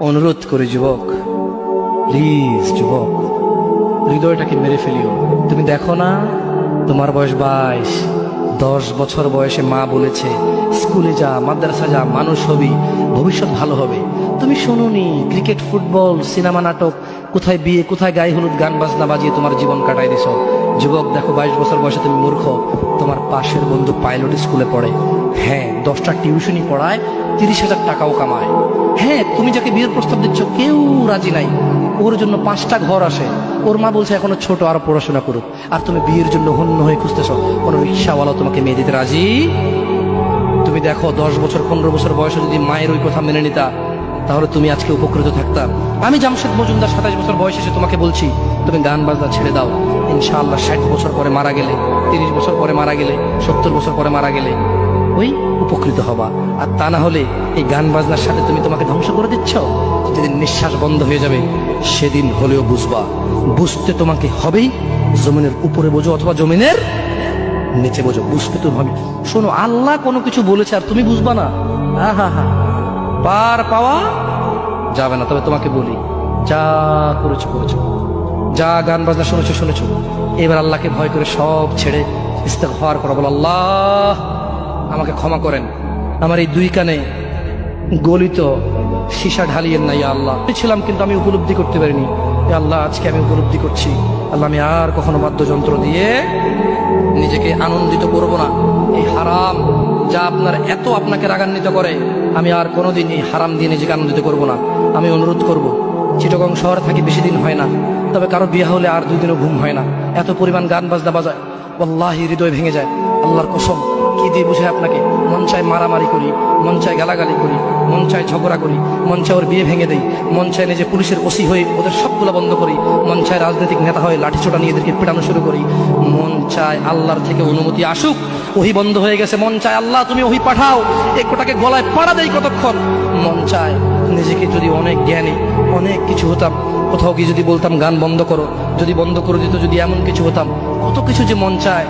অনুরোধ করে যুবক, প্লিজ যুবক, হৃদয়টাকে মেরে ফেলিও। তুমি দেখো না, তোমার বয়স 22, 10 বছর বয়সে মা বলেছে স্কুলে যা, মাদ্রাসা যা, মানুষ হবি, ভবিষ্যৎ ভালো হবে। তুমি শোনোনি ক্রিকেট, ফুটবল, সিনেমা, নাটক, কোথায় বিয়ে, কোথায় গায়ে হলুদ, গান বাজনা বাজিয়ে তোমার জীবন কাটাই দিছ। যুবক দেখো, 22 বছর বয়সে তুমি মূর্খ। তোমার পাশের বন্ধু পাইলট স্কুলে পড়ে, হ্যাঁ 10টা টিউশনি পড়ায়, 30,000 টাকাও কামায়। হ্যাঁ, তুমি যাকে বিয়ের প্রস্তাব দিচ্ছ কেউ রাজি নাই, ওর জন্য 5টা ঘর আসে, ওর মা বলছে এখনো ছোট, আরো পড়াশোনা করুক, আর তুমি বিয়ের জন্য হন্য হয়ে খুঁজতেছ। কোনো রিক্সাওয়ালা তোমাকে মেয়ে দিতে রাজি? তুমি দেখো 10 বছর 15 বছর বয়সে যদি মায়ের ওই কথা মেনে নিতা, তাহলে তুমি আজকে উপকৃত থাকতা। আমি জামশেদ মজুমদার 27 বছর বয়স এসে তোমাকে বলছি তুমি গান বাজনা ছেড়ে দাও। ইনশাআল্লাহ 60 বছর পরে মারা গেলে, 30 বছর পরে মারা গেলে, 70 বছর পরে মারা গেলে ওই উপকৃত হবা। আর তা না হলে এই গান বাজনার সাথে তুমি তোমাকে ধ্বংস করে দিচ্ছ। যেদিন নিঃশ্বাস বন্ধ হয়ে যাবে সেদিন হলেও বুঝবা। বুঝতে তোমাকে হবেই, জমিনের উপরে বোঝো অথবা জমিনের নিচে বোঝো, বুঝতে তুমি হবে। শোনো, আল্লাহ কোনো কিছু বলেছে আর তুমি বুঝবা না, পার পাওয়া যাবে না। তবে তোমাকে বলি, যা করেছো করেছো, যা গান বাজনা শুনেছো শুনেছো, এবার আল্লাহকে ভয় করে সব ছেড়ে ইস্তেগফার করো। বলো, আল্লাহ আমাকে ক্ষমা করেন, আমার এই 2 কানে গলিত সীসা ঢালিয়েন না। ইয়া আল্লাহ, ছিলাম কিন্তু আমি উপলব্ধি করতে পারিনি। ইয়া আল্লাহ, আজকে আমি উপলব্ধি করছি। আল্লাহ, আমি আর কখনো বাদ্যযন্ত্র দিয়ে নিজেকে আনন্দিত করব না। এই হারাম যা আপনাকে রাগান্বিত করে, আমি আর কোনোদিন এই হারাম দিয়ে নিজেকে আনন্দিত করব না। আমি অনুরোধ করব, চিটাগং শহরে থাকি, বেশি দিন হয় না, তবে কারো বিয়ে হলে আর 2 দিনও ঘুম হয় না, এত পরিমাণ গান বাজনা বাজায়, ওয়াল্লাহি হৃদয় ভেঙে যায়। আল্লাহর কসম, কি দিয়ে বুঝায় আপনাকে? মন চায় মারামারি করি, মন চায় গালাগালি করি, মন চায় ঝগড়া করি, মন চায় ওর বিয়ে ভেঙে দেই, মন চায় নিজে পুলিশের ওসি হয়ে ওদের সবগুলো বন্ধ করি, মন চায় রাজনৈতিক নেতা হয়ে লাঠিছোটা নিয়ে এদেরকে পেটানো শুরু করি, মন চায় আল্লাহর থেকে অনুমতি আসুক, ওহি বন্ধ হয়ে গেছে, মন চায় আল্লাহ তুমি ওহি পাঠাও, একটাকে গলায় পাড়া দেই কতক্ষণ। মন চায় নিজেকে যদি অনেক জ্ঞানী, অনেক কিছু হতাম, কোথাও কি যদি বলতাম গান বন্ধ করো, যদি বন্ধ করে দিত, যদি এমন কিছু হতাম, কত কিছু যে মন চায়।